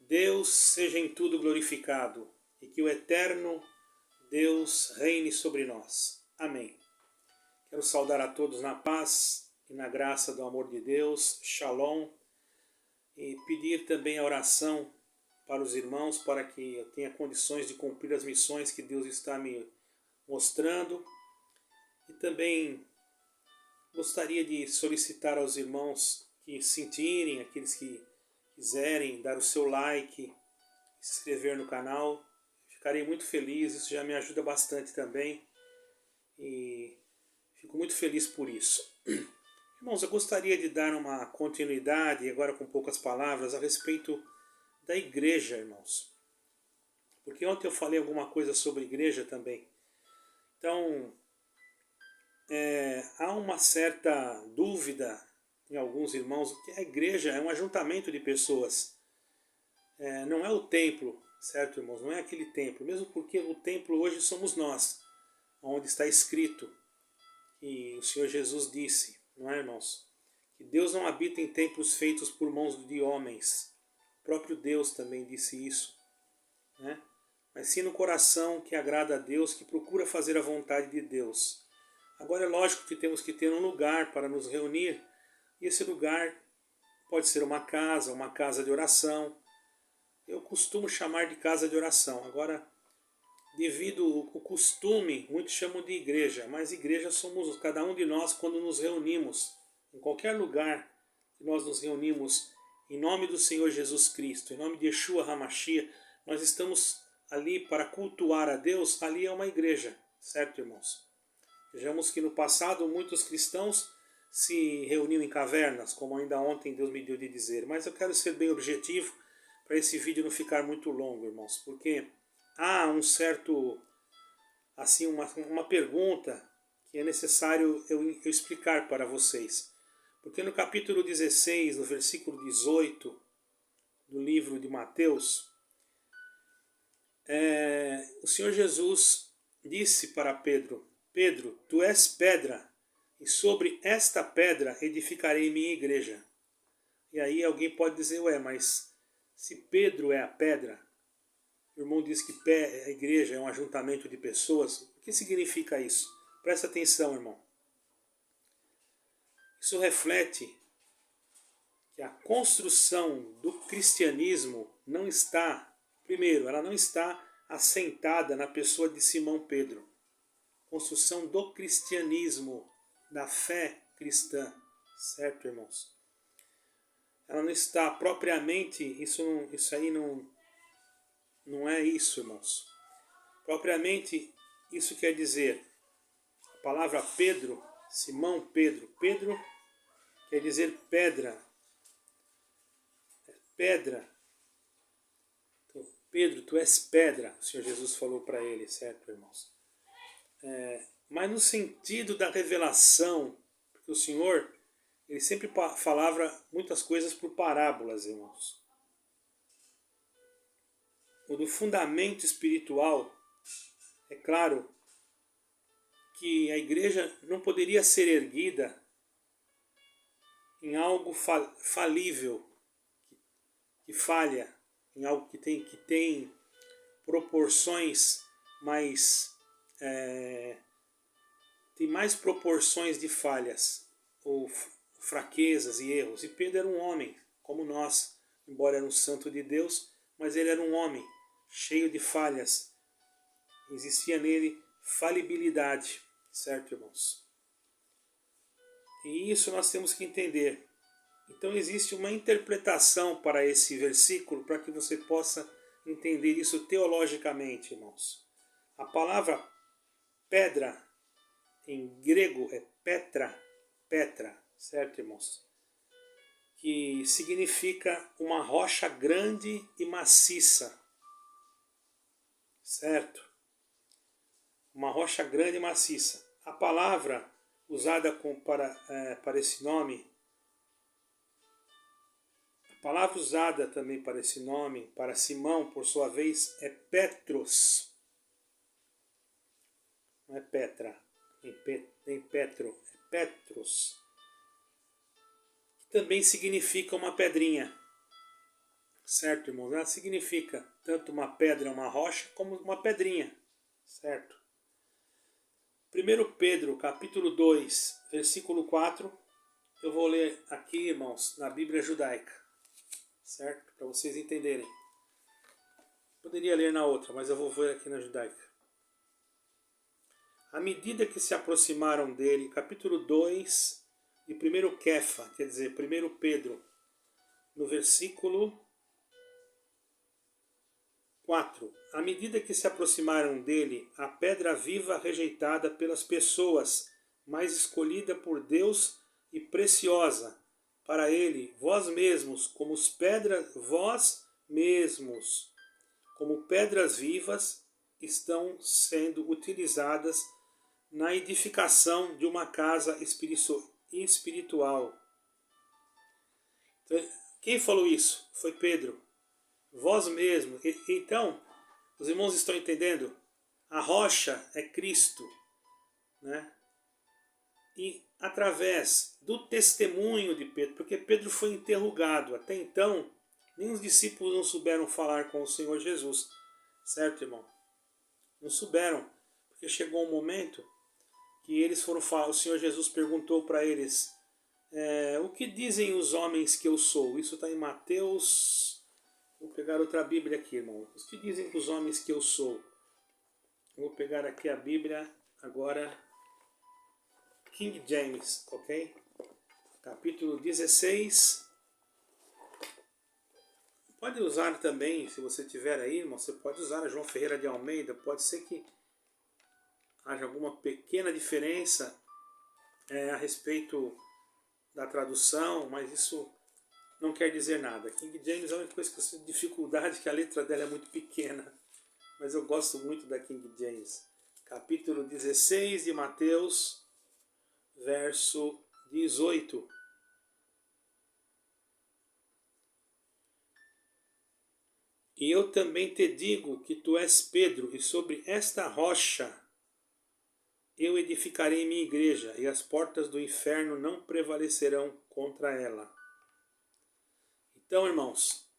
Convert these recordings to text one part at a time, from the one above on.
Deus seja em tudo glorificado e que o eterno Deus reine sobre nós. Amém. Quero saudar a todos na paz e na graça do amor de Deus. Shalom. E pedir também a oração para os irmãos para que eu tenha condições de cumprir as missões que Deus está me mostrando. E também gostaria de solicitar aos irmãos que sentirem, aqueles que quiserem dar o seu like, se inscrever no canal. Ficarei muito feliz, isso já me ajuda bastante também. E fico muito feliz por isso. Irmãos, eu gostaria de dar uma continuidade, agora com poucas palavras, a respeito da igreja, irmãos. Porque ontem eu falei alguma coisa sobre igreja também. Então, há uma certa dúvida em alguns irmãos que a igreja é um ajuntamento de pessoas. Não é o templo, certo, irmãos? Não é aquele templo. Mesmo porque o templo hoje somos nós, onde está escrito. E o Senhor Jesus disse, não é, irmãos? Que Deus não habita em templos feitos por mãos de homens. O próprio Deus também disse isso, né? Mas sim no coração que agrada a Deus, que procura fazer a vontade de Deus. Agora é lógico que temos que ter um lugar para nos reunir, e esse lugar pode ser uma casa de oração. Eu costumo chamar de casa de oração. Agora, devido ao costume, muitos chamam de igreja, mas igreja somos cada um de nós quando nos reunimos. Em qualquer lugar que nós nos reunimos, em nome do Senhor Jesus Cristo, em nome de Yeshua HaMashiach, nós estamos ali para cultuar a Deus, ali é uma igreja, certo, irmãos? Vejamos que no passado muitos cristãos se reuniam em cavernas, como ainda ontem Deus me deu de dizer. Mas eu quero ser bem objetivo para esse vídeo não ficar muito longo, irmãos, porque há um certo, assim, uma pergunta que é necessário eu explicar para vocês. Porque no capítulo 16, no versículo 18 do livro de Mateus, o Senhor Jesus disse para Pedro: Pedro, tu és pedra, e sobre esta pedra edificarei minha igreja. E aí alguém pode dizer, mas se Pedro é a pedra, o irmão diz que a igreja é um ajuntamento de pessoas, o que significa isso? Presta atenção, irmão. Isso reflete que a construção do cristianismo não está, primeiro, ela não está assentada na pessoa de Simão Pedro. Construção do cristianismo, da fé cristã, certo, irmãos? Ela não está propriamente, isso aí não é isso, irmãos. Propriamente, isso quer dizer, a palavra Pedro, Simão Pedro, Pedro quer dizer pedra. Pedra. Então, Pedro, tu és pedra, o Senhor Jesus falou para ele, certo, irmãos? Mas no sentido da revelação, porque o Senhor, ele sempre falava muitas coisas por parábolas, irmãos. O do fundamento espiritual, é claro que a igreja não poderia ser erguida em algo falível, que falha, em algo que tem proporções mais... tem mais proporções de falhas ou fraquezas e erros. E Pedro era um homem, como nós, embora era um santo de Deus, mas ele era um homem, cheio de falhas. Existia nele falibilidade, certo, irmãos? E isso nós temos que entender. Então existe uma interpretação para esse versículo, para que você possa entender isso teologicamente, irmãos. A palavra pedra, em grego, é petra, certo, irmãos? Que significa uma rocha grande e maciça, certo? Uma rocha grande e maciça. A palavra usada para esse nome, a palavra usada também para esse nome, para Simão, por sua vez, é Petros. Não é Petra, nem Petro, é Petros. Que também significa uma pedrinha, certo, irmãos? Ela significa tanto uma pedra, uma rocha, como uma pedrinha, certo? 1 Pedro, capítulo 2, versículo 4, eu vou ler aqui, irmãos, na Bíblia judaica, certo? Para vocês entenderem. Poderia ler na outra, mas eu vou ver aqui na judaica. À medida que se aproximaram dele, capítulo 2, de 1 Kefa, quer dizer, 1 Pedro, no versículo 4. À medida que se aproximaram dele, a pedra viva rejeitada pelas pessoas, mas escolhida por Deus e preciosa para ele, vós mesmos, como pedras vivas, estão sendo utilizadas na edificação de uma casa espiritual. Então, quem falou isso? Foi Pedro. Vós mesmos. Então, os irmãos estão entendendo? A rocha é Cristo, né? E através do testemunho de Pedro, porque Pedro foi interrogado. Até então, nem os discípulos não souberam falar com o Senhor Jesus. Certo, irmão? Não souberam. Porque chegou um momento que eles foram falar. O Senhor Jesus perguntou para eles: o que dizem os homens que eu sou? Isso está em Mateus. Vou pegar outra Bíblia aqui, irmão. Os que dizem os homens que eu sou? Vou pegar aqui a Bíblia agora. King James, ok? Capítulo 16. Pode usar também, se você tiver aí, irmão, você pode usar a João Ferreira de Almeida. Pode ser que haja alguma pequena diferença a respeito da tradução, mas isso não quer dizer nada. King James é a única coisa que eu sinto dificuldade, que a letra dela é muito pequena. Mas eu gosto muito da King James. Capítulo 16 de Mateus, verso 18. E eu também te digo que tu és Pedro, e sobre esta rocha eu edificarei minha igreja, e as portas do inferno não prevalecerão contra ela. Então, irmãos,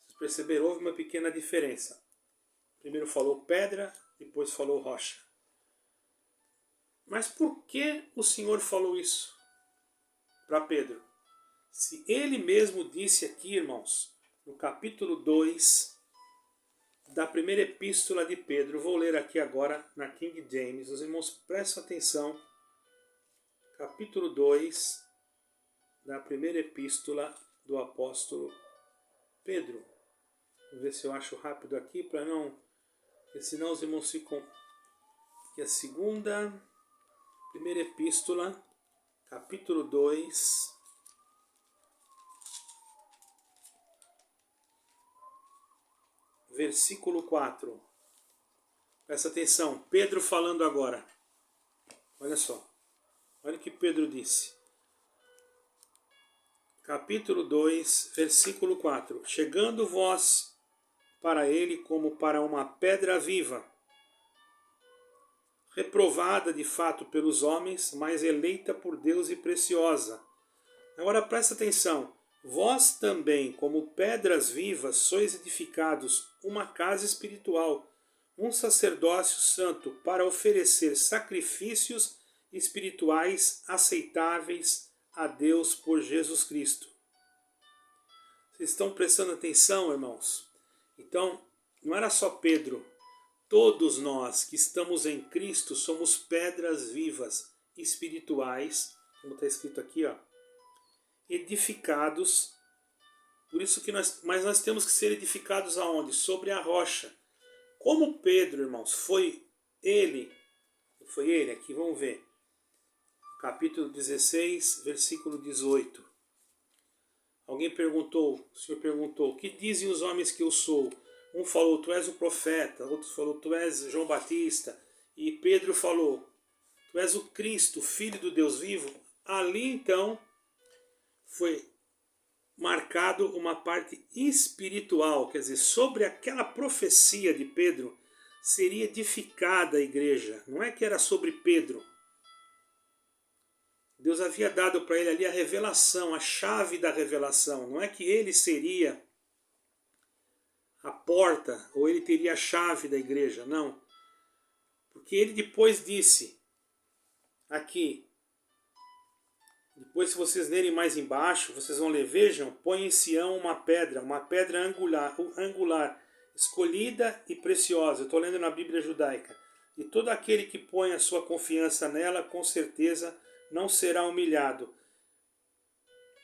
vocês perceberam, houve uma pequena diferença. Primeiro falou pedra, depois falou rocha. Mas por que o Senhor falou isso para Pedro? Se ele mesmo disse aqui, irmãos, no capítulo 2 da primeira epístola de Pedro, vou ler aqui agora na King James, os irmãos prestem atenção, capítulo 2 da primeira epístola do apóstolo Pedro. Vou ver se eu acho rápido aqui, para não, porque senão os irmãos ficam... Aqui a primeira epístola, capítulo 2, versículo 4. Presta atenção, Pedro falando agora. Olha só, olha o que Pedro disse. Capítulo 2, versículo 4. Chegando vós para ele como para uma pedra viva, reprovada de fato pelos homens, mas eleita por Deus e preciosa. Agora presta atenção. Vós também, como pedras vivas, sois edificados uma casa espiritual, um sacerdócio santo, para oferecer sacrifícios espirituais aceitáveis a Deus por Jesus Cristo. Vocês estão prestando atenção, irmãos? Então, não era só Pedro. Todos nós que estamos em Cristo somos pedras vivas, espirituais, como está escrito aqui, ó, edificados. Por isso que nós temos que ser edificados aonde? Sobre a rocha. Como Pedro, irmãos, foi ele, aqui vamos ver. Capítulo 16, versículo 18. Alguém perguntou, o Senhor perguntou, o que dizem os homens que eu sou? Um falou, tu és o profeta, outro falou, tu és João Batista, e Pedro falou, tu és o Cristo, Filho do Deus vivo. Ali então foi marcado uma parte espiritual, quer dizer, sobre aquela profecia de Pedro seria edificada a igreja. Não é que era sobre Pedro. Deus havia dado para ele ali a revelação, a chave da revelação. Não é que ele seria a porta, ou ele teria a chave da igreja. Não. Porque ele depois disse, aqui, depois se vocês lerem mais embaixo, vocês vão ler, vejam, põe em Sião uma pedra angular, escolhida e preciosa. Eu estou lendo na Bíblia judaica. E todo aquele que põe a sua confiança nela, com certeza não será humilhado.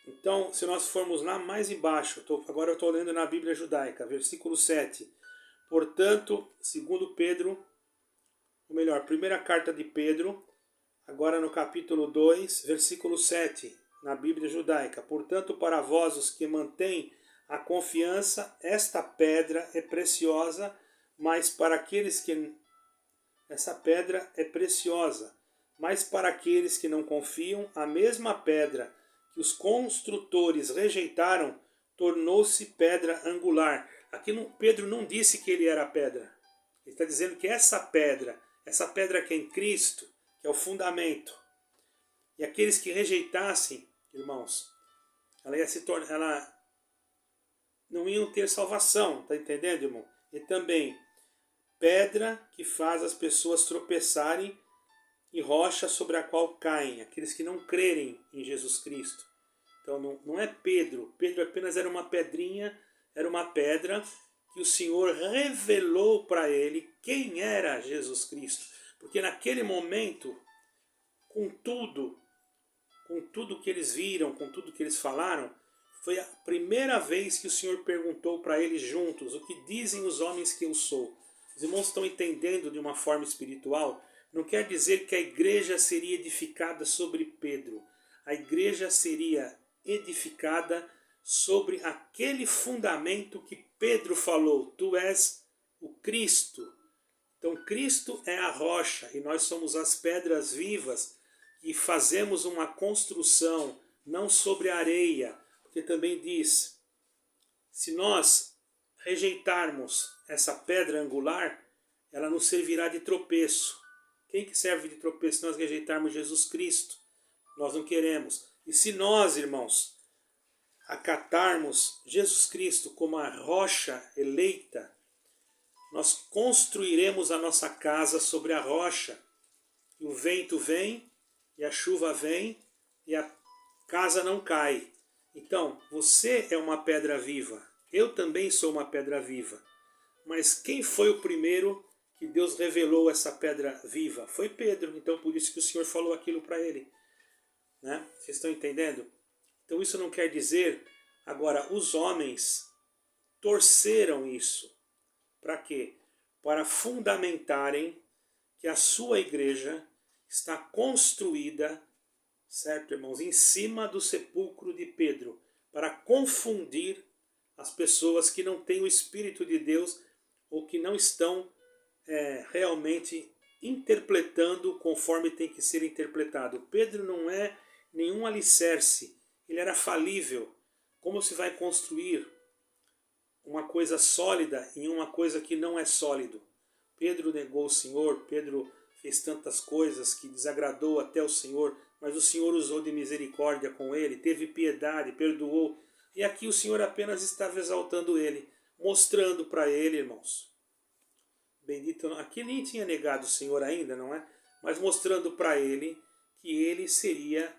Então, se nós formos lá mais embaixo, agora eu estou lendo na Bíblia judaica, versículo 7. Portanto, segundo Pedro, ou melhor, primeira carta de Pedro, agora no capítulo 2, versículo 7, na Bíblia judaica. Portanto, para vós os que mantêm a confiança, esta pedra é preciosa, mas para aqueles que... Essa pedra é preciosa, mas para aqueles que não confiam, a mesma pedra que os construtores rejeitaram, tornou-se pedra angular. Aqui Pedro não disse que ele era a pedra. Ele está dizendo que essa pedra que é em Cristo, que é o fundamento, e aqueles que rejeitassem, irmãos, ela não iam ter salvação, está entendendo, irmão? E também pedra que faz as pessoas tropeçarem e rocha sobre a qual caem, aqueles que não crerem em Jesus Cristo. Então não é Pedro. Pedro apenas era uma pedrinha, era uma pedra que o Senhor revelou para ele quem era Jesus Cristo. Porque naquele momento, com tudo que eles viram, com tudo que eles falaram, foi a primeira vez que o Senhor perguntou para eles juntos, o que dizem os homens que eu sou? Os irmãos estão entendendo de uma forma espiritual? Não quer dizer que a igreja seria edificada sobre Pedro. A igreja seria edificada sobre aquele fundamento que Pedro falou. Tu és o Cristo. Então Cristo é a rocha e nós somos as pedras vivas e fazemos uma construção não sobre areia. Porque também diz, se nós rejeitarmos essa pedra angular, ela nos servirá de tropeço. Quem que serve de tropeço se nós rejeitarmos Jesus Cristo? Nós não queremos. E se nós, irmãos, acatarmos Jesus Cristo como a rocha eleita, nós construiremos a nossa casa sobre a rocha. E o vento vem, e a chuva vem, e a casa não cai. Então, você é uma pedra viva. Eu também sou uma pedra viva. Mas quem foi o primeiro que Deus revelou essa pedra viva? Foi Pedro. Então, por isso que o Senhor falou aquilo para ele. Né? Vocês estão entendendo? Então, isso não quer dizer... Agora, os homens torceram isso. Para quê? Para fundamentarem que a sua igreja está construída, certo, irmãos, em cima do sepulcro de Pedro, para confundir as pessoas que não têm o Espírito de Deus ou que não estão realmente interpretando conforme tem que ser interpretado. Pedro não é nenhum alicerce, ele era falível. Como se vai construir uma coisa sólida em uma coisa que não é sólido? Pedro negou o Senhor, Pedro fez tantas coisas que desagradou até o Senhor, mas o Senhor usou de misericórdia com ele, teve piedade, perdoou. E aqui o Senhor apenas estava exaltando ele, mostrando para ele, irmãos. Bendito, aqui nem tinha negado o Senhor ainda, não é? Mas mostrando para ele que ele seria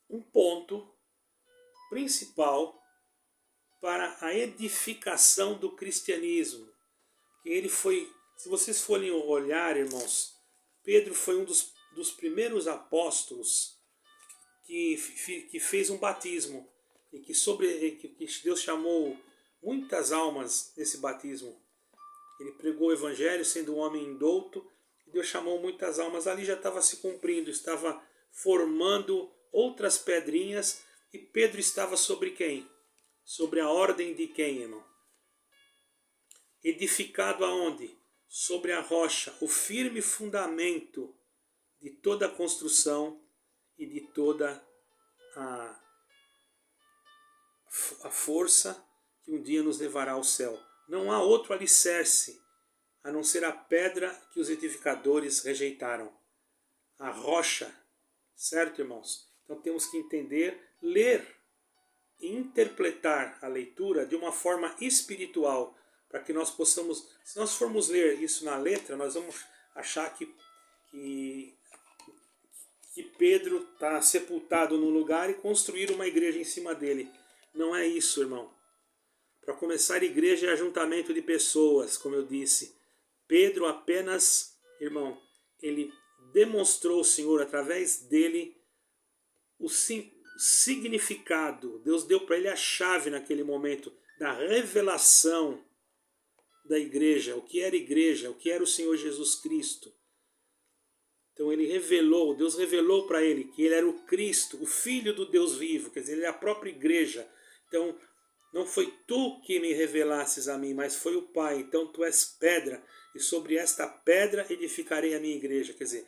um ponto principal para a edificação do cristianismo. Ele foi, se vocês forem olhar, irmãos, Pedro foi um dos primeiros apóstolos que fez um batismo e que Deus chamou muitas almas nesse batismo. Ele pregou o evangelho sendo um homem indouto e Deus chamou muitas almas. Ali já estava se cumprindo, estava formando outras pedrinhas. E Pedro estava sobre quem? Sobre a ordem de quem, irmão? Edificado aonde? Sobre a rocha, o firme fundamento de toda a construção e de toda a força que um dia nos levará ao céu. Não há outro alicerce a não ser a pedra que os edificadores rejeitaram. A rocha, certo, irmãos? Então temos que entender, ler e interpretar a leitura de uma forma espiritual. para que nós possamos, se nós formos ler isso na letra, nós vamos achar que Pedro está sepultado num lugar e construir uma igreja em cima dele. Não é isso, irmão. Para começar, igreja é ajuntamento de pessoas, como eu disse. Pedro apenas, irmão, ele demonstrou ao Senhor, através dele, o significado. Deus deu para ele a chave naquele momento da revelação da igreja, o que era igreja, o que era o Senhor Jesus Cristo. Então ele revelou, Deus revelou para ele que ele era o Cristo, o Filho do Deus vivo, quer dizer, ele é a própria igreja. Então, não foi tu que me revelasses a mim, mas foi o Pai. Então tu és pedra, e sobre esta pedra edificarei a minha igreja. Quer dizer,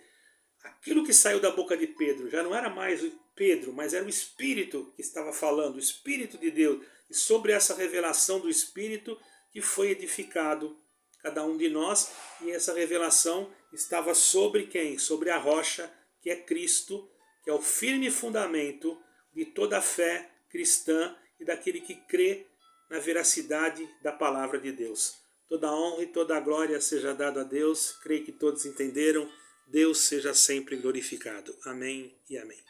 aquilo que saiu da boca de Pedro já não era mais Pedro, mas era o Espírito que estava falando, o Espírito de Deus. E sobre essa revelação do Espírito que foi edificado cada um de nós, e essa revelação estava sobre quem? Sobre a rocha, que é Cristo, que é o firme fundamento de toda a fé cristã e daquele que crê na veracidade da palavra de Deus. Toda a honra e toda a glória seja dada a Deus. Creio que todos entenderam. Deus seja sempre glorificado. Amém e amém.